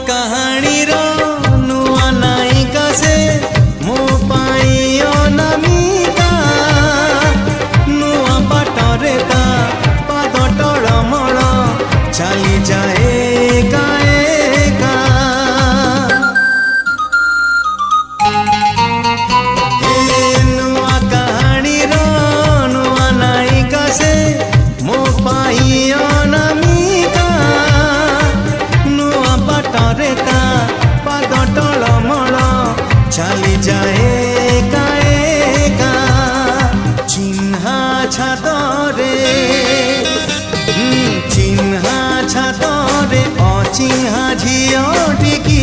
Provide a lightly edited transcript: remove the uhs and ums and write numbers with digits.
କାହାଣୀର ନୂଆ ନାୟିକା ସେ ମୋ ପାଇଁ ଅନାମିକା। ନୂଆ ବାଟରେ ତା ପାଦ ଟଳମଳ ଚାଲିଯାଏ ଏକା ଏକା। ଏ ନୂଆ କାହାଣୀର ନୂଆ ନାୟିକା ସେ ମୋ ପାଇଁ ଅନାମିକା। ନୂଆ ବାଟରେ ତା ପାଦ ଟଳମଳ ଚାଲିଯାଏ ଏକା ଏକା। ଚିହ୍ନା ଛାତରେ ଚିହ୍ନା ଛାତରେ ଅଚିହ୍ନା ଝିଅଟିକି